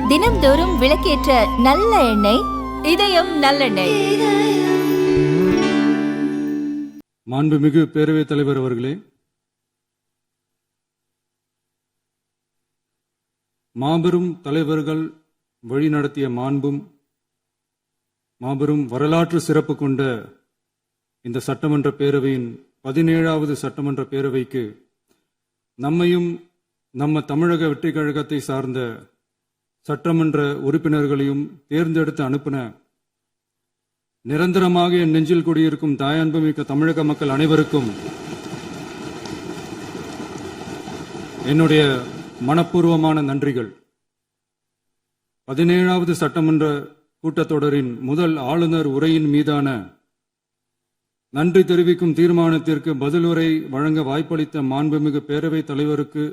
தினம்தோறும் விளக்கேற்ற நல்ல எண்ணெய் இதயம் நல்லெண்ணெய். மாண்புமிகு பேரவைத் தலைவர் அவர்களே, மாபெரும் தலைவர்கள் வழிநடத்திய மாண்பும் மாபெரும் வரலாற்று சிறப்பு கொண்ட இந்த சட்டமன்ற பேரவையின் 17வது சட்டமன்ற பேரவைக்கு நம்மையும் நம்ம தமிழக வெற்றிக் கழகத்தை சார்ந்த சட்டமன்ற உறுப்பினர்களையும் தேர்ந்தெடுத்து அனுப்பின நிரந்தரமாக என் நெஞ்சில் குடியிருக்கும் தாயன்புமிக்க தமிழக மக்கள் அனைவருக்கும் என்னுடைய மனப்பூர்வமான நன்றிகள். 17வது சட்டமன்ற கூட்டத்தொடரின் முதல் ஆளுநர் உரையின் மீதான நன்றி தெரிவிக்கும் தீர்மானத்திற்கு பதிலுரை வழங்க வாய்ப்பளித்த மாண்புமிகு பேரவைத் தலைவருக்கு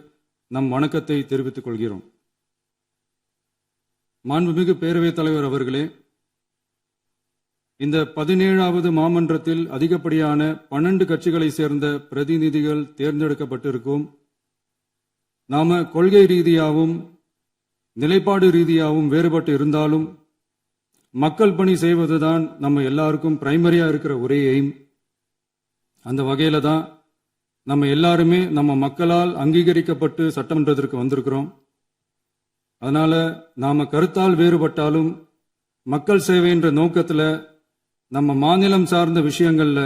நம் வணக்கத்தை தெரிவித்துக் கொள்கிறோம். மாண்புமிகு பேரவைத் தலைவர் அவர்களே, இந்த 17வது மாமன்றத்தில் அதிகப்படியான 12 கட்சிகளை சேர்ந்த பிரதிநிதிகள் தேர்ந்தெடுக்கப்பட்டிருக்கும். நாம கொள்கை ரீதியாகவும் நிலைப்பாடு ரீதியாகவும் வேறுபட்டு இருந்தாலும் மக்கள் பணி செய்வதுதான் நம்ம எல்லாருக்கும் பிரைமரியா இருக்கிற ஒரே எய்ம். அந்த வகையில தான் நம்ம எல்லாருமே நம்ம மக்களால் அங்கீகரிக்கப்பட்டு சட்டமன்றத்திற்கு வந்திருக்கிறோம். அதனால நாம கருத்தால் வேறுபட்டாலும் மக்கள் சேவை என்ற நோக்கத்துல நம்ம மாநிலம் சார்ந்த விஷயங்கள்ல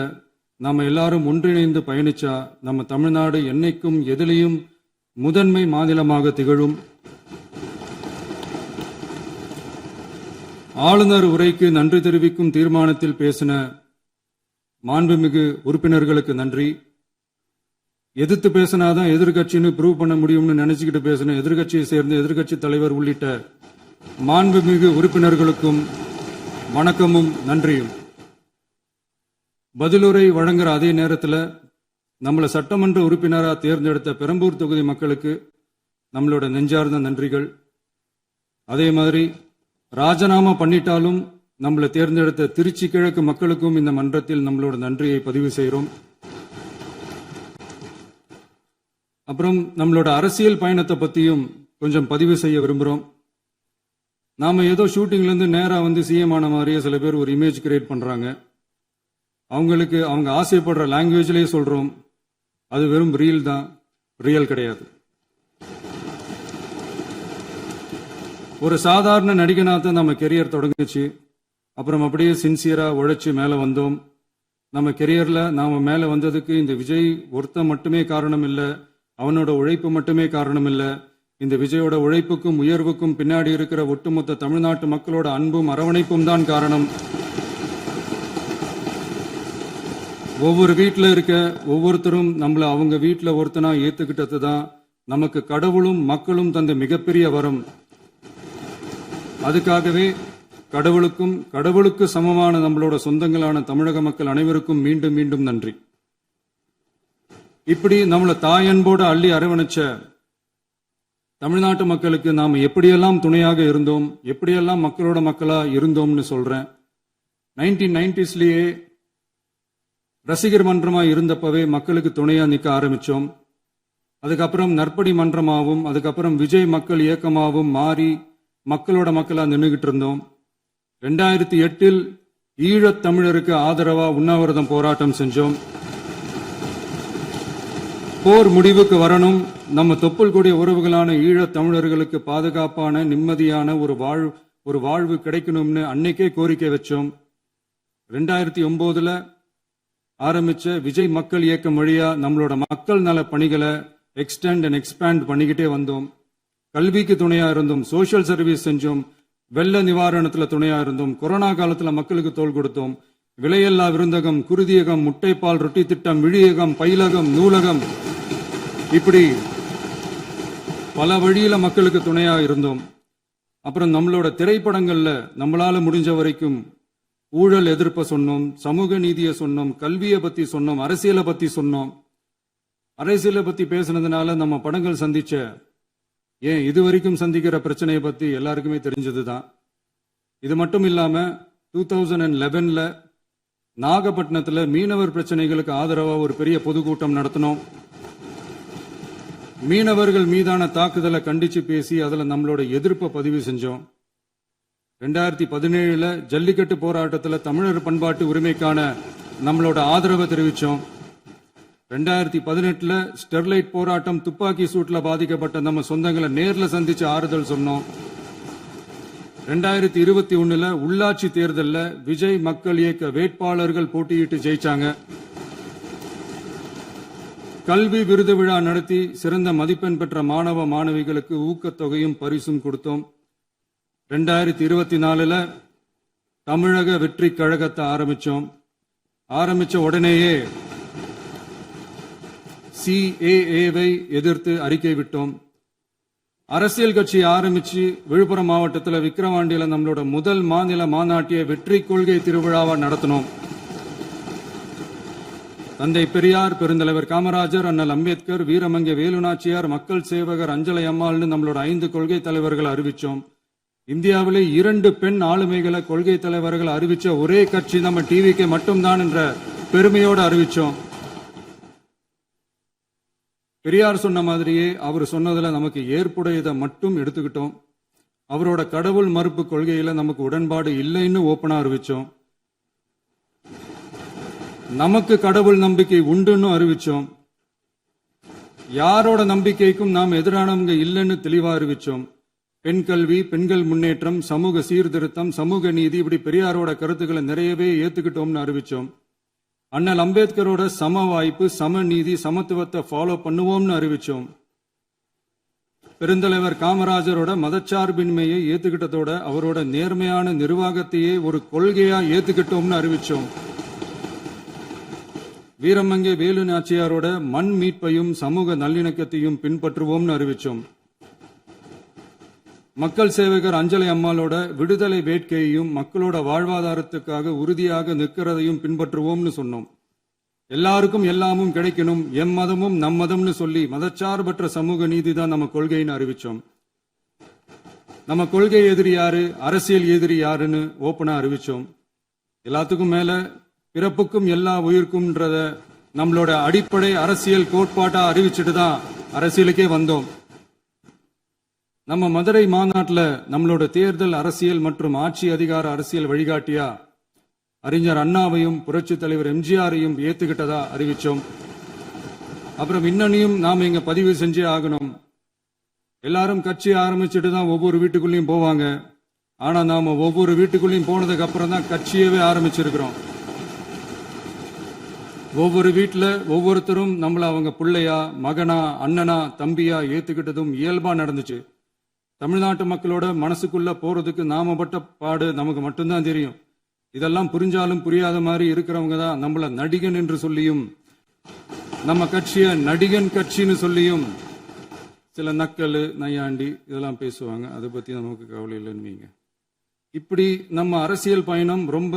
நாம எல்லாரும் ஒன்றிணைந்து பயணிச்சா நம்ம தமிழ்நாடு என்னைக்கும் எதிலையும் முதன்மை மாநிலமாக திகழும். ஆளுநர் உரைக்கு நன்றி தெரிவிக்கும் தீர்மானத்தில் பேசின மாண்புமிகு உறுப்பினர்களுக்கு நன்றி. எதிர்த்து பேசினாதான் எதிர்கட்சின்னு ப்ரூவ் பண்ண முடியும்னு நினைச்சுக்கிட்டு பேசின எதிர்கட்சியை சேர்ந்த எதிர்கட்சி தலைவர் உள்ளிட்ட மாண்புமிகு உறுப்பினர்களுக்கும் வணக்கமும் நன்றியும். பதிலுரை வழங்குற அதே நேரத்தில் நம்மளை சட்டமன்ற உறுப்பினராக தேர்ந்தெடுத்த பெரம்பூர் தொகுதி மக்களுக்கு நம்மளோட நெஞ்சார்ந்த நன்றிகள். அதே மாதிரி ராஜினாமா பண்ணிட்டாலும் நம்மளை தேர்ந்தெடுத்த திருச்சி கிழக்கு மக்களுக்கும் இந்த மன்றத்தில் நம்மளோட நன்றியை பதிவு செய்கிறோம். அப்புறம் நம்மளோட அரசியல் பயணத்தை பத்தியும் கொஞ்சம் பதிவு செய்ய விரும்புகிறோம். நாம ஏதோ ஷூட்டிங்ல இருந்து நேரா வந்து சிஎம் ஆன மாதிரியே சில பேர் ஒரு இமேஜ் கிரியேட் பண்றாங்க. அவங்களுக்கு அவங்க ஆசைப்படுற லாங்குவேஜ்லயே சொல்றோம், அது வெறும் ரீல் தான், ரியல் கிடையாது. ஒரு சாதாரண நடிகனாக நம்ம கெரியர் தொடங்குச்சு. அப்புறம் அப்படியே சின்சியரா உழைச்சு மேல வந்தோம். நம்ம கெரியர்ல நாம மேல வந்ததுக்கு இந்த விஜய் ஒருத்தன் மட்டுமே காரணம் இல்லை, அவனோட உழைப்பு மட்டுமே காரணம் இல்லை. இந்த விஜயோட உழைப்புக்கும் உயர்வுக்கும் பின்னாடி இருக்கிற ஒட்டுமொத்த தமிழ்நாட்டு மக்களோட அன்பும் அரவணைப்பும் தான் காரணம். ஒவ்வொரு வீட்டில் இருக்க ஒவ்வொருத்தரும் நம்மள அவங்க வீட்டில் ஒருத்தனா ஏத்துக்கிட்டது தான் நமக்கு கடவுளும் மக்களும் தந்த மிகப்பெரிய வரம். அதுக்காகவே கடவுளுக்கு சமமான நம்மளோட சொந்தங்களான தமிழக மக்கள் அனைவருக்கும் மீண்டும் மீண்டும் நன்றி. இப்படி நம்மள தாயன்போட அள்ளி அரவணைச்ச தமிழ்நாட்டு மக்களுக்கு நாம எப்படியெல்லாம் துணையாக இருந்தோம், எப்படியெல்லாம் மக்களோட மக்களா இருந்தோம்னு சொல்றேன். 1990ஸ்லயே ரசிகர் மன்றமா இருந்தப்பவே மக்களுக்கு துணையா நிக்க ஆரம்பிச்சோம். அதுக்கப்புறம் நற்படி மன்றமாவும் அதுக்கப்புறம் விஜய் மக்கள் இயக்கமாவும் மாறி மக்களோட மக்களா நின்றுகிட்டு இருந்தோம். 2008 ஈழத் தமிழருக்கு ஆதரவா உண்ணாவிரதம் போராட்டம் செஞ்சோம். போர் முடிவுக்கு வரணும், நம்ம தொப்புள் கொடிய உறவுகளான ஈழத் தமிழர்களுக்கு பாதுகாப்பான நிம்மதியான ஒரு வாழ்வு கிடைக்கணும்னு அன்னைக்கே கோரிக்கை வச்சோம். 2009 ஆரம்பிச்ச விஜய் மக்கள் இயக்கம் வழியா நம்மளோட மக்கள் நல பணிகளை எக்ஸ்டெண்ட் அண்ட் எக்ஸ்பேண்ட் பண்ணிக்கிட்டே வந்தோம். கல்விக்கு துணையா இருந்தோம், சோசியல் சர்வீஸ் செஞ்சோம், வெள்ள நிவாரணத்துல துணையா இருந்தோம், கொரோனா காலத்துல மக்களுக்கு தோள் கொடுத்தோம். விலையில்லா விருந்தகம், குருதியகம், முட்டைப்பால் ரொட்டி திட்டம், விழியகம், பயிலகம், நூலகம், இப்படி பல வழியில மக்களுக்கு துணையா இருந்தோம். அப்புறம் நம்மளோட திரைப்படங்கள்ல நம்மளால முடிஞ்ச வரைக்கும் ஊழல் எதிர்ப்ப சொன்னோம், சமூக நீதியை சொன்னோம், கல்வியை பத்தி சொன்னோம், அரசியலை பத்தி சொன்னோம். அரசியலை பத்தி பேசுனதுனால நம்ம படங்கள் சந்திச்ச இதுவரைக்கும் சந்திக்கிற பிரச்சனையை பத்தி எல்லாருக்குமே தெரிஞ்சதுதான். இது மட்டும் இல்லாம 2011 நாகப்பட்டினத்துல மீனவர் பிரச்சனைகளுக்கு ஆதரவா ஒரு பெரிய பொதுக்கூட்டம் நடத்தினோம். மீனவர்கள் மீதான தாக்குதலை கண்டிச்சு பேசி அதுல நம்மளோட எதிர்ப்பை பதிவு செஞ்சோம். 2017 ஜல்லிக்கட்டு போராட்டத்துல தமிழர் பண்பாட்டு உரிமைக்கான நம்மளோட ஆதரவை தெரிவிச்சோம். 2018 ஸ்டெர்லைட் போராட்டம் துப்பாக்கி சூட்ல பாதிக்கப்பட்ட நம்ம சொந்தங்களை நேர்ல சந்திச்சு ஆறுதல் சொன்னோம். 2021 உள்ளாட்சி தேர்தல்ல விஜய் மக்கள் இயக்க வேட்பாளர்கள் போட்டியிட்டு ஜெயிச்சாங்க. கல்வி விருது விழா நடத்தி சிறந்த மதிப்பெண் பெற்ற மாணவ மாணவிகளுக்கு ஊக்கத்தொகையும் பரிசும் கொடுத்தோம். 2024 தமிழக வெற்றி கழகத்தை ஆரம்பிச்ச உடனேயே CAA-வை எதிர்த்து அறிக்கை விட்டோம். அரசியல் கட்சி ஆரம்பிச்சு விழுப்புரம் மாவட்டத்தில் விக்கிரவாண்டியில நம்மளோட முதல் மாநில மாநாட்டிய வெற்றி கொள்கை திருவிழாவை நடத்தினோம். தந்தை பெரியார், பெருந்தலைவர் காமராஜர், அண்ணல் அம்பேத்கர், வீரமங்கை வேலுநாச்சியார், மக்கள் சேவகர் அஞ்சலை அம்மாள்னு நம்மளோட 5 கொள்கை தலைவர்களை அறிவிச்சோம். இந்தியாவிலே 2 பெண் ஆளுமைகளை கொள்கை தலைவர்கள் அறிவிச்ச ஒரே கட்சி நம்ம டிவிக்கு மட்டும்தான் என்ற பெருமையோடு அறிவிச்சோம். பெரியார் சொன்ன மாதிரியே அவர் சொன்னதுல நமக்கு ஏற்புடையதை மட்டும் எடுத்துக்கிட்டோம். அவரோட கடவுள் மறுப்பு கொள்கையில நமக்கு உடன்பாடு இல்லைன்னு ஓப்பனா அறிவிச்சோம். நமக்கு கடவுள் நம்பிக்கை உண்டுன்னு அறிவிச்சோம். யாரோட நம்பிக்கைக்கும் நாம் எதிரானவங்க இல்லைன்னு தெளிவா அறிவிச்சோம். பெண் கல்வி, பெண்கள் முன்னேற்றம், சமூக சீர்திருத்தம், சமூக நீதி, இப்படி பெரியாரோட கருத்துக்களை நிறையவே ஏத்துக்கிட்டோம்னு அறிவிச்சோம். அண்ணல் அம்பேத்கரோட சம வாய்ப்பு, சம நீதி, சமத்துவத்தை ஃபாலோ பண்ணுவோம்னு அறிவிச்சோம். பெருந்தலைவர் காமராஜரோட மதச்சார்பின்மையை ஏத்துக்கிட்டதோட அவரோட நேர்மையான நிர்வாகத்தையே ஒரு கொள்கையா ஏத்துக்கிட்டோம்னு அறிவிச்சோம். வீரமங்கை வேலு நாச்சியாரோட மண் மீட்பையும் சமூக நல்லிணக்கத்தையும் பின்பற்றுவோம்னு அறிவிச்சோம். மக்கள் சேவகர் அஞ்சலை அம்மாளோட விடுதலை வேட்கையையும் மக்களோட வாழ்வாதாரத்துக்காக உறுதியாக நிற்கிறதையும் பின்பற்றுவோம்னு சொன்னோம். எல்லாருக்கும் எல்லாமும் கிடைக்கணும், எம் மதமும் நம் மதம்னு சொல்லி மதச்சார்பற்ற சமூக நீதி தான் நம்ம கொள்கைன்னு அறிவிச்சோம். நம்ம கொள்கை எதிரி யாரு, அரசியல் எதிரி யாருன்னு ஓப்பனா அறிவிச்சோம். எல்லாத்துக்கும் மேல பிறப்புக்கும் எல்லா உயிர்க்கும்ன்றத நம்மளோட அடிப்படை அரசியல் கோட்பாட்டா அறிவிச்சுட்டு தான் அரசியலுக்கே வந்தோம். நம்ம மதுரை மாநாட்டில் நம்மளோட தேர்தல் அரசியல் மற்றும் ஆட்சி அதிகார அரசியல் வழிகாட்டியா அறிஞர் அண்ணாவையும் புரட்சி தலைவர் எம்ஜிஆரையும் ஏத்துக்கிட்டதா அறிவிச்சோம். அப்புறம் இன்னனையும் நாம இங்க பதிவு செஞ்சே ஆகணும். எல்லாரும் கட்சி ஆரம்பிச்சுட்டு தான் ஒவ்வொரு வீட்டுக்குள்ளேயும் போவாங்க. ஆனா நாம ஒவ்வொரு வீட்டுக்குள்ளேயும் போனதுக்கு அப்புறம் தான் கட்சியவே ஆரம்பிச்சிருக்கிறோம். ஒவ்வொரு வீட்டுல ஒவ்வொருத்தரும் நம்மள அவங்க பிள்ளையா, மகனா, அண்ணனா, தம்பியா ஏத்துக்கிட்டதும் இயல்பா நடந்துச்சு. தமிழ்நாட்டு மக்களோட மனசுக்குள்ள போறதுக்கு நாம பட்ட பாடு நமக்கு மட்டும்தான் தெரியும். இதெல்லாம் புரிஞ்சாலும் புரியாத மாதிரி இருக்கிறவங்க தான் நம்மள நடிகன் என்று சொல்லியும் நம்ம கட்சிய நடிகன் கட்சின்னு சொல்லியும் சில நக்கல் நையாண்டி இதெல்லாம் பேசுவாங்க. அதை பத்தி நமக்கு கவலை இல்லைன்னு. இப்படி நம்ம அரசியல் பயணம் ரொம்ப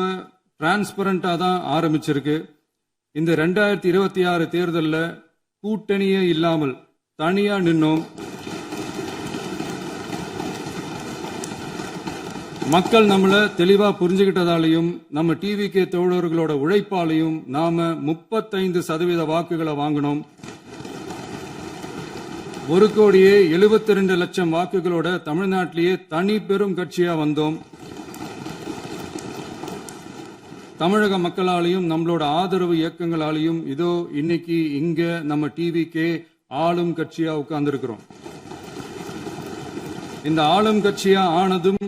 டிரான்ஸ்பரண்டா தான் ஆரம்பிச்சிருக்கு. இந்த 2026 தேர்தலில் கூட்டணியே இல்லாமல் தனியா நின்னோம். மக்கள் நம்மள தெளிவா புரிஞ்சுகிட்டதாலையும் நம்ம டிவிகே தோழர்களோட உழைப்பாலையும் நாம 35% வாக்குகளை வாங்கினோம். 1,72,00,000 வாக்குகளோட தமிழ்நாட்டிலேயே தனி பெரும் கட்சியா வந்தோம். தமிழக மக்களாலையும் நம்மளோட ஆதரவு இயக்கங்களாலையும் இதோ இன்னைக்கு இங்க நம்ம டிவிகே ஆளும் கட்சியா உட்கார்ந்துருக்கிறோம். இந்த ஆளும் கட்சியா ஆனதும்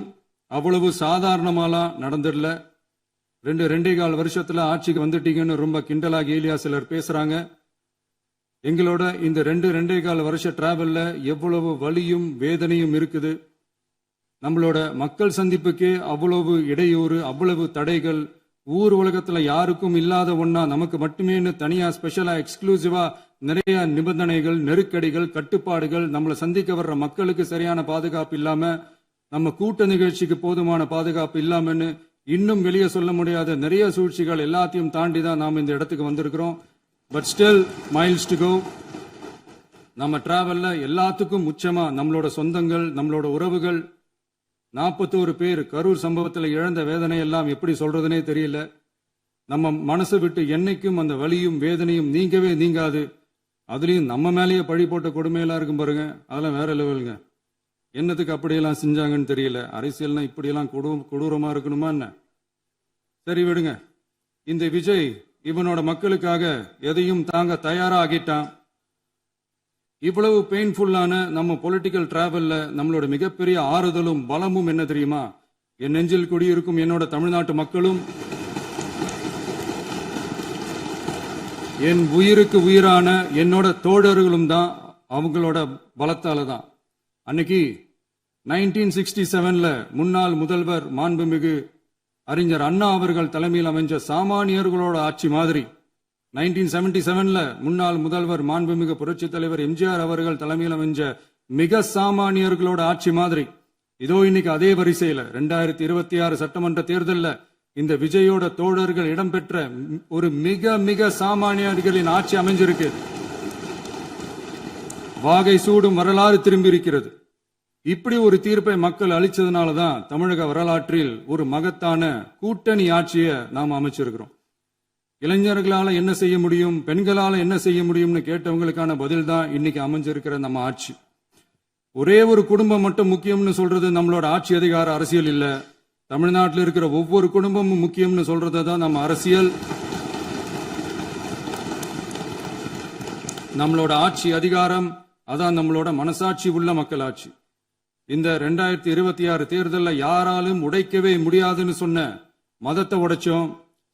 அவ்வளவு சாதாரணமாலாம் நடந்துடல. 2.25 வருஷத்துல ஆட்சிக்கு வந்துட்டீங்கன்னு ரொம்ப கிண்டலா கேலியா சிலர் பேசுறாங்க. எங்களோட இந்த 2.25 வருஷ டிராவல்ல எவ்வளவு வலியும் வேதனையும் இருக்குது. நம்மளோட மக்கள் சந்திப்புக்கே அவ்வளவு இடையூறு, அவ்வளவு தடைகள், ஊர் உலகத்துல யாருக்கும் இல்லாத ஒன்னா நமக்கு மட்டுமே தனியா ஸ்பெஷலா எக்ஸ்க்ளூசிவா நிறைய நிபந்தனைகள், நெருக்கடிகள், கட்டுப்பாடுகள், நம்மளை சந்திக்க வர்ற மக்களுக்கு சரியான பாதுகாப்பு இல்லாம, நம்ம கூட்ட நிகழ்ச்சிக்கு போதுமான பாதுகாப்பு இல்லாமன்னு இன்னும் வெளியே சொல்ல முடியாத நிறைய சூழ்ச்சிகள் எல்லாத்தையும் தாண்டி தான் நாம் இந்த இடத்துக்கு வந்திருக்கிறோம். But still miles to go. நம்ம டிராவல்ல எல்லாத்துக்கும் உச்சமா நம்மளோட சொந்தங்கள், நம்மளோட உறவுகள், 41 பேர் கரூர் சம்பவத்தில் இழந்த வேதனை எல்லாம் எப்படி சொல்றதுனே தெரியல. நம்ம மனசை விட்டு என்னைக்கும் அந்த வலியும் வேதனையும் நீங்கவே நீங்காது. அதுலயும் நம்ம மேலேயே பழி போட்ட கொடுமையெல்லாம் இருக்கும் பாருங்க, அதெல்லாம் வேற லெவலுங்க. என்னத்துக்கு அப்படியெல்லாம் செஞ்சாங்கன்னு தெரியல. அரசியல்னா இப்படியெல்லாம் கொடூரமா இருக்கணுமா என்ன? சரி விடுங்க. இந்த விஜய் இவனோட மக்களுக்காக எதையும் தாங்க தயாராகிட்டான். இவ்வளவு பெயின்ஃபுல்லான நம்ம பொலிட்டிக்கல் டிராவல்ல நம்மளோட மிகப்பெரிய ஆறுதலும் பலமும் என்ன தெரியுமா? என் நெஞ்சில் குடியிருக்கும் என்னோட தமிழ்நாட்டு மக்களும், என் உயிருக்கு உயிரான என்னோட தோழர்களும் தான். அவங்களோட பலத்தால தான். அன்னைக்கு 1967ல முன்னாள் முதல்வர் மாண்புமிகு அறிஞர் அண்ணா அவர்கள் தலைமையில் அமைஞ்ச சாமானியர்களோட ஆட்சி மாதிரி, 1977ல முன்னாள் முதல்வர் மாண்புமிகு புரட்சி தலைவர் எம்ஜிஆர் அவர்கள் தலைமையில் அமைஞ்ச மிக சாமானியர்களோட ஆட்சி மாதிரி, இதோ இன்னைக்கு அதே வரிசையில 2026 சட்டமன்ற தேர்தல்ல இந்த விஜயோட தோழர்கள் இடம்பெற்ற ஒரு மிக மிக சாமானியர்களின் ஆட்சி அமைஞ்சிருக்கு. வாகை சூடும் வரலாறு திரும்பி இருக்கிறது. இப்படி ஒரு தீர்ப்பை மக்கள் அளிச்சதுனாலதான் தமிழக வரலாற்றில் ஒரு மகத்தான கூட்டணி ஆட்சியை நாம் அமைச்சிருக்கிறோம். இளைஞர்களால என்ன செய்ய முடியும், பெண்களால என்ன செய்ய முடியும்னு கேட்டவங்களுக்கான பதில் தான் இன்னைக்கு அமைஞ்சிருக்கிற நம்ம ஆட்சி. ஒரே ஒரு குடும்பம் மட்டும் முக்கியம்னு சொல்றது நம்மளோட ஆட்சி அதிகார அரசியல் இல்ல. தமிழ்நாட்டில் இருக்கிற ஒவ்வொரு குடும்பமும் முக்கியம்னு சொல்றது தான் நம்ம அரசியல். நம்மளோட ஆட்சி அதிகாரம் அதான் நம்மளோட மனசாட்சி உள்ள மக்கள் ஆட்சி. இந்த 2026 தேர்தல்ல யாராலும் உடைக்கவே முடியாதுன்னு சொன்ன மதத்தை உடைச்சோம்,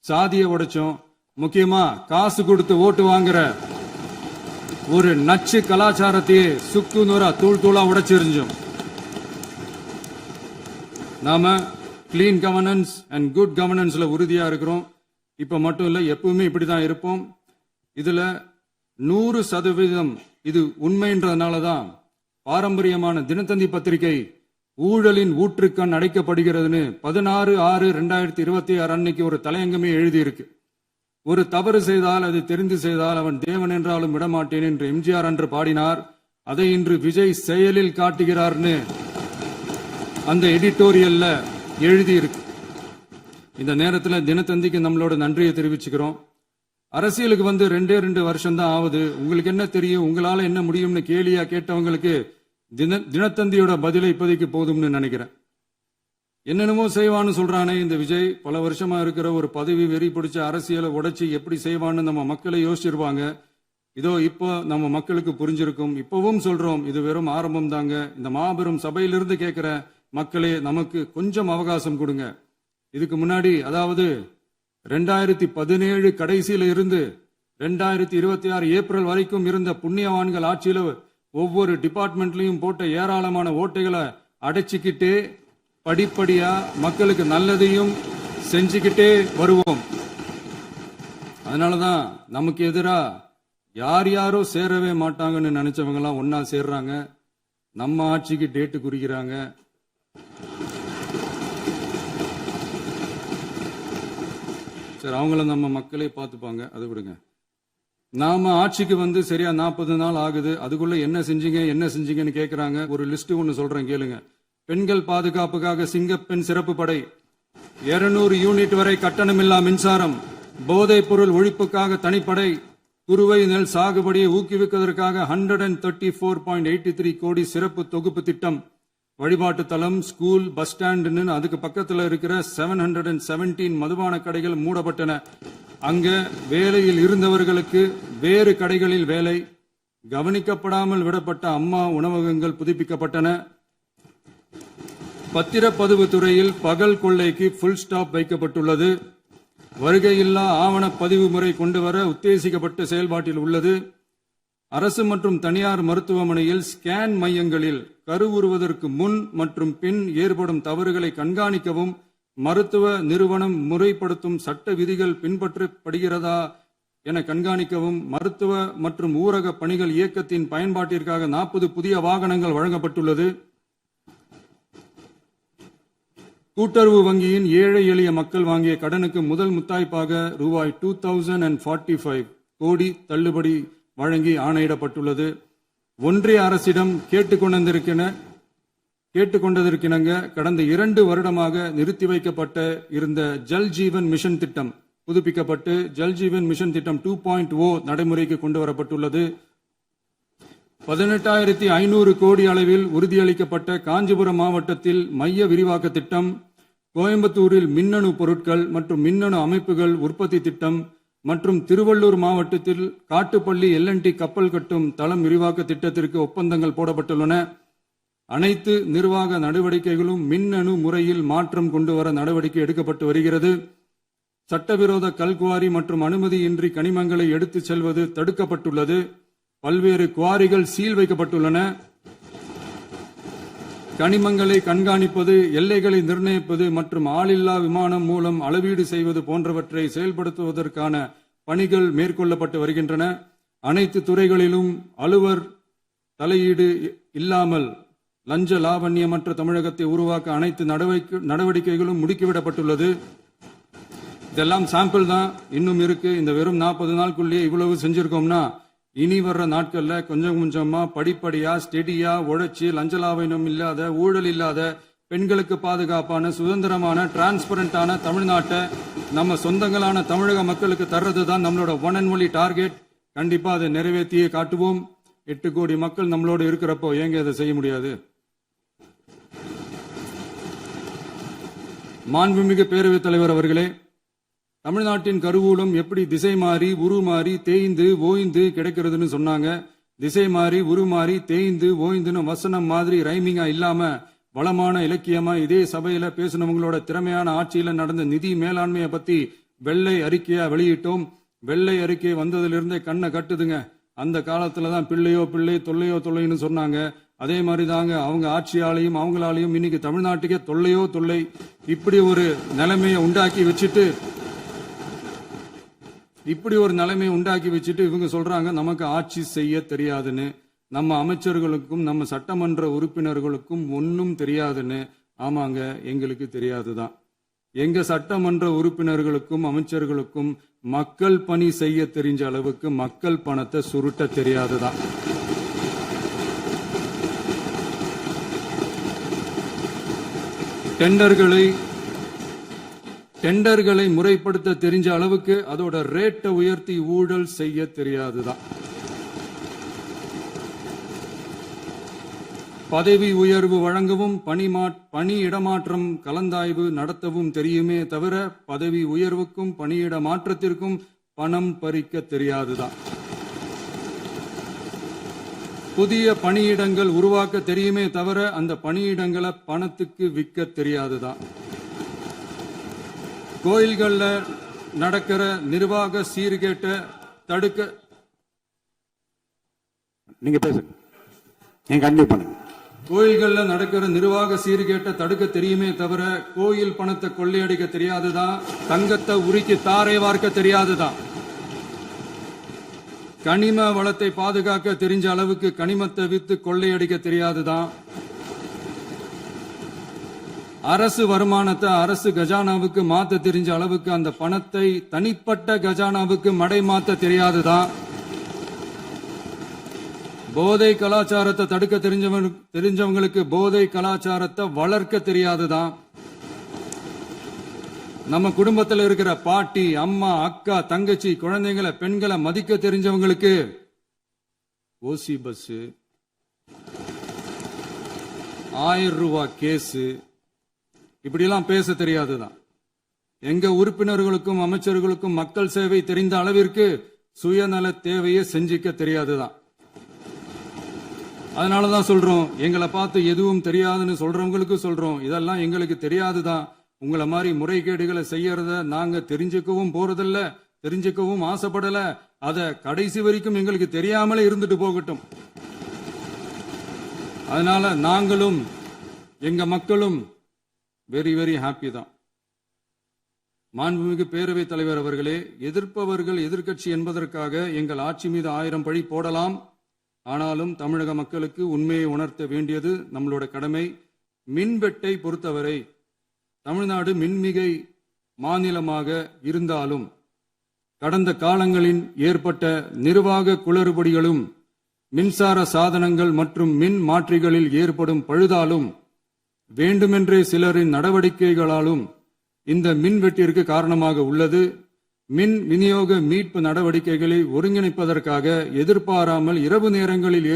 சாதியை உடைச்சோம், முக்கியமா காசு கொடுத்து ஓட்டு வாங்குற ஒரு நச்சு கலாச்சாரத்தையே சுக்கு நூறா தூள் தூளா உடைச்சிருந்தோம். நாம கிளீன் கவர்னன்ஸ் அண்ட் குட் கவர்னன்ஸ்ல உறுதியா இருக்கிறோம். இப்ப மட்டும் இல்ல, எப்பவுமே இப்படிதான் இருப்போம். இதுல 100% இது உண்மைன்றதுனாலதான் பாரம்பரியமான தினத்தந்தி பத்திரிகை ஊழலின் ஊற்றுக்கண் அடைக்கப்படுகிறதுன்னு 16/6/2026 அன்னைக்கு ஒரு தலையங்கமே எழுதியிருக்கு. ஒரு தவறு செய்தால் அது தெரிந்து செய்தால் அவன் தேவன் என்றாலும் விடமாட்டேன் என்று எம்ஜிஆர் அன்று பாடினார். அதை இன்று விஜய் செயலில் காட்டுகிறார்னு அந்த எடிட்டோரியல்ல எழுதியிருக்கு. இந்த நேரத்தில் தினத்தந்திக்கு நம்மளோட நன்றியை தெரிவிச்சுக்கிறோம். அரசியலுக்கு வந்து 2 வருஷம் தான் ஆகுது. உங்களுக்கு என்ன தெரியும், உங்களால என்ன முடியும்னு கேலியா கேட்டவங்களுக்கு தினத்தந்தியோட பதிலை இப்போதைக்கு போதும்னு நினைக்கிறேன். என்னென்னமோ செய்வான்னு சொல்றானே இந்த விஜய், பல வருஷமா இருக்கிற ஒரு பதவி வெறி பிடிச்ச அரசியலை உடைச்சி எப்படி செய்வான்னு நம்ம மக்களை யோசிச்சிருவாங்க. இதோ இப்போ நம்ம மக்களுக்கு புரிஞ்சிருக்கும். இப்பவும் சொல்றோம், இது வெறும் ஆரம்பம் தாங்க. இந்த மாபெரும் சபையிலிருந்து கேட்கிற மக்களே, நமக்கு கொஞ்சம் அவகாசம் கொடுங்க. இதுக்கு முன்னாடி, அதாவது 2017 கடைசியில இருந்து 2026 ஏப்ரல் வரைக்கும் இருந்த புண்ணியவான்கள் ஆட்சியில ஒவ்வொரு டிபார்ட்மெண்ட்லயும் போட்ட ஏராளமான ஓட்டைகளை அடைச்சிக்கிட்டே படிப்படியா மக்களுக்கு நல்லதையும் செஞ்சுக்கிட்டே வருவோம். அதனாலதான் நமக்கு எதிரா யார் யாரோ சேரவே மாட்டாங்கன்னு நினைச்சவங்க எல்லாம் ஒன்னா சேர்றாங்க. நம்ம ஆட்சிக்கு டேட்டு குறிக்கிறாங்க. சரி, அவங்கள நம்ம மக்களே பார்த்துப்பாங்க, அதை விடுங்க. நாம ஆட்சிக்கு வந்து சரியா 40 நாள் ஆகுது. அதுக்குள்ள என்ன செஞ்சீங்கன்னு கேட்கிறாங்க. ஒரு லிஸ்ட் ஒன்னு சொல்றேன் கேளுங்க. பெண்கள் பாதுகாப்புக்காக சிங்கப்பெண் சிறப்பு படை, 200 யூனிட் வரை கட்டணமில்லா மின்சாரம், போதைப் பொருள் ஒழிப்புக்காக தனிப்படை, குறுவை நெல் சாகுபடியை ஊக்குவிப்பதற்காக 134.83 கோடி சிறப்பு தொகுப்பு திட்டம், வழிபாட்டு தலம், ஸ்கூல், பஸ் ஸ்டாண்ட், அதுக்கு பக்கத்துல இருக்கிற 717 மதுபான கடைகள் மூடப்பட்டன. அங்க வேலையில் இருந்தவர்களுக்கு வேறு கடைகளில் வேலை, கவனிக்கப்படாமல் விடப்பட்ட அம்மா உணவகங்கள் புதுப்பிக்கப்பட்டன. பத்திரப்பதிவு துறையில் பகல் கொள்ளைக்கு புல் ஸ்டாப் வைக்கப்பட்டுள்ளது. வருகையில்லா ஆவண பதிவு முறை கொண்டுவர உத்தேசிக்கப்பட்ட செயல்பாட்டில் உள்ளது. அரசு மற்றும் தனியார் மருத்துவமனையில் ஸ்கேன் மையங்களில் கருவுறுவதற்கு முன் மற்றும் பின் ஏற்படும் தவறுகளை கண்காணிக்கவும், மருத்துவ நிறுவனம் முறைப்படுத்தும் சட்ட விதிகள் பின்பற்றப்படுகிறதா என கண்காணிக்கவும், மருத்துவ மற்றும் ஊரக பணிகள் இயக்கத்தின் பயன்பாட்டிற்காக 40 புதிய வாகனங்கள் வழங்கப்பட்டுள்ளது. கூட்டுறவு வங்கியின் ஏழை எளிய மக்கள் வாங்கிய கடனுக்கு முதல் முத்தாய்ப்பாக ரூபாய் 2045 கோடி தள்ளுபடி வழங்கி ஆணையிடப்பட்டுள்ளது. ஒன்றிய அரசிடம் கேட்டுக்கொண்டதற்கிணங்க கடந்த 2 வருடமாக நிறுத்தி வைக்கப்பட்ட இருந்த ஜல் ஜீவன் மிஷன் திட்டம் புதுப்பிக்கப்பட்டு ஜல் ஜீவன் மிஷன் திட்டம் 2.0 நடைமுறைக்கு கொண்டு வரப்பட்டுள்ளது. 18,500 கோடி அளவில் உறுதியளிக்கப்பட்ட காஞ்சிபுரம் மாவட்டத்தில் மைய விரிவாக்க திட்டம், கோயம்புத்தூரில் மின்னணு பொருட்கள் மற்றும் மின்னணு அமைப்புகள் உற்பத்தி திட்டம் மற்றும் திருவள்ளூர் மாவட்டத்தில் காட்டுப்பள்ளி LNT கப்பல் கட்டும் தளம் விரிவாக்க திட்டத்திற்கு ஒப்பந்தங்கள் போடப்பட்டுள்ளன. அனைத்து நிர்வாக நடவடிக்கைகளும் மின்னணு முறையில் மாற்றம் கொண்டு வர நடவடிக்கை எடுக்கப்பட்டு வருகிறது. சட்டவிரோத கல்குவாரி மற்றும் அனுமதியின்றி கனிமங்களை எடுத்துச் செல்வது தடுக்கப்பட்டுள்ளது. பல்வேறு குவாரிகள் சீல் வைக்கப்பட்டுள்ளன. கனிமங்களை கண்காணிப்பது, எல்லைகளை நிர்ணயிப்பது மற்றும் ஆளில்லா விமானம் மூலம் அளவீடு செய்வது போன்றவற்றை செயல்படுத்துவதற்கான பணிகள் மேற்கொள்ளப்பட்டு வருகின்றன. அனைத்து துறைகளிலும் அலுவலர் தலையீடு இல்லாமல் லஞ்ச லாவண்யமற்ற தமிழகத்தை உருவாக்க அனைத்து நடவடிக்கைகளும் முடுக்கிவிடப்பட்டுள்ளது. இதெல்லாம் சாம்பிள் தான், இன்னும் இருக்கு. இந்த வெறும் 40 நாளுக்குள்ளேயே இவ்வளவு செஞ்சிருக்கோம்னா இனி வர்ற நாட்கள்ல கொஞ்சம் கொஞ்சமா படிப்படியா ஸ்டெடியா உழைச்சி லஞ்ச லாவண்யம் இல்லாத, ஊழல் இல்லாத, பெண்களுக்கு பாதுகாப்பான, சுதந்திரமான, டிரான்ஸ்பரண்டான தமிழ்நாட்டை நம்ம சொந்தங்களான தமிழக மக்களுக்கு தர்றது தான் நம்மளோட ஒன் அண்ட் ஒன்லி டார்கெட். கண்டிப்பா அதை நிறைவேற்றியே காட்டுவோம். 8 கோடி மக்கள் நம்மளோட இருக்கிறப்போ ஏங்க அதை செய்ய முடியாது? மாண்புமிகு பேரவைத் தலைவர் அவர்களே, தமிழ்நாட்டின் கருவூலம் எப்படி திசை மாறி உருமாறி தேய்ந்து ஓய்ந்து கிடைக்கிறதுன்னு சொன்னாங்க. திசை மாறி உருமாறி தேய்ந்து ஓய்ந்துன்னு வசனம் மாதிரி ரைமிங்கா இல்லாம வளமான இலக்கியமா இதே சபையில பேசினவங்களோட திறமையான ஆட்சியில நடந்த நிதி மேலாண்மையை பத்தி வெள்ளை அறிக்கையா வெளியிட்டோம். வெள்ளை அறிக்கை வந்ததிலிருந்தே கண்ணை கட்டுதுங்க. அந்த காலத்துலதான் பிள்ளையோ பிள்ளை, தொல்லையோ தொல்லைன்னு சொன்னாங்க. அதே மாதிரி தாங்க அவங்க ஆட்சியாலையும் அவங்களாலையும் இன்னைக்கு தமிழ்நாட்டுக்கே தொல்லையோ தொல்லை. இப்படி ஒரு நிலைமையை உண்டாக்கி வச்சுட்டு இவங்க சொல்றாங்க நமக்கு ஆட்சி செய்ய தெரியாதுன்னு. நம்ம அமைச்சர்களுக்கும் நம்ம சட்டமன்ற உறுப்பினர்களுக்கும் ஒன்னும் தெரியாதுன்னு. ஆமாங்க, எங்களுக்கு தெரியாதுதான். எங்க சட்டமன்ற உறுப்பினர்களுக்கும் அமைச்சர்களுக்கும் மக்கள் பணி செய்ய தெரிஞ்ச அளவுக்கு மக்கள் பணத்தை சுருட்ட தெரியாதுதான். டெண்டர்களை முறைப்படுத்த தெரிஞ்ச அளவுக்கு அதோட ரேட்டை உயர்த்தி ஊழல் செய்ய தெரியாதுதான். பதவி உயர்வு வழங்கவும் பணி இடமாற்றம் கலந்தாய்வு நடத்தவும் தெரியுமே தவிர பதவி உயர்வுக்கும் பணியிட மாற்றத்திற்கும் பணம் பறிக்க தெரியாதுதான். புதிய பணியிடங்கள் உருவாக்க தெரியுமே தவிர அந்த பணியிடங்களை பணத்துக்கு விற்க தெரியாதுதான். கோயில்கள்ல நடக்கிற நிர்வாக சீர்கேட்டை தடுக்க நீங்க பேசுங்க, நீங்க கண்டிப்பா பண்ணுங்க. கோயில்கள்ல நடக்கிற நிர்வாக சீர்கேட்டை தடுக்க தெரியுமே தவிர கோயில் பணத்தை கொள்ளையடிக்க தெரியாதுதான். தங்கத்தை உருக்கி தாரை வார்க்க தெரியாதுதான். கனிம வளத்தை பாதுகாக்க தெரிஞ்ச அளவுக்கு கனிமத்தை வித்து கொள்ளையடிக்க தெரியாதுதான். அரசு வருமானத்தை அரசு கஜானாவுக்கு மாத்த தெரிஞ்ச அளவுக்கு அந்த பணத்தை தனிப்பட்ட கஜானாவுக்கு மடை மாத்த தெரியாதுதான். போதை கலாச்சாரத்தை தடுக்க தெரிஞ்சவங்களுக்கு போதை கலாச்சாரத்தை வளர்க்க தெரியாதுதான். நம்ம குடும்பத்தில் இருக்கிற பாட்டி, அம்மா, அக்கா, தங்கச்சி, குழந்தைங்களை, பெண்களை மதிக்க தெரிஞ்சவங்களுக்கு ஓசி பஸ், 1000 ரூபாய் கேஸ், இப்படியெல்லாம் பேச தெரியாதுதான். எங்க உறுப்பினர்களுக்கும் அமைச்சர்களுக்கும் மக்கள் சேவை தெரிந்த அளவிற்கு சுயநல தேவையை செஞ்சிக்க தெரியாதுதான். அதனாலதான் சொல்றோம், எங்களை பார்த்து எதுவும் தெரியாதுன்னு சொல்றவங்களுக்கு சொல்றோம், இதெல்லாம் எங்களுக்கு தெரியாதுதான். உங்களை மாதிரி முறைகேடுகளை செய்யறத நாங்க தெரிஞ்சுக்கவும் போறதில்ல, தெரிஞ்சுக்கவும் ஆசைப்படல. அத கடைசி வரைக்கும் எங்களுக்கு தெரியாமலே இருந்துட்டு போகட்டும். அதனால நாங்களும் எங்க மக்களும் வெரி வெரி ஹாப்பி தான். மாண்புமிகு பேரவைத் தலைவர் அவர்களே, எதிர்ப்பவர்கள் எதிர்க்கட்சி என்பதற்காக எங்கள் ஆட்சி மீது 1000 பழி போடலாம். ஆனாலும் தமிழக மக்களுக்கு உண்மையை உணர்த்த வேண்டியது நம்மளோட கடமை. மின்வெட்டை பொறுத்தவரை தமிழ்நாடு மின்மிகை மாநிலமாக இருந்தாலும் கடந்த காலங்களில் ஏற்பட்ட நிர்வாக குளறுபடிகளும் மின்சார சாதனங்கள் மற்றும் மின் மாற்றிகளில் ஏற்படும் பழுதாலும் வேண்டுமென்றே சிலரின் நடவடிக்கைகளாலும் இந்த மின்வெட்டிற்கு காரணமாக உள்ளது. மின் விநியோக மீட்பு நடவடிக்கைகளை ஒருங்கிணைப்பதற்காக எதிர்பாராமல் இரவு நேரங்களில்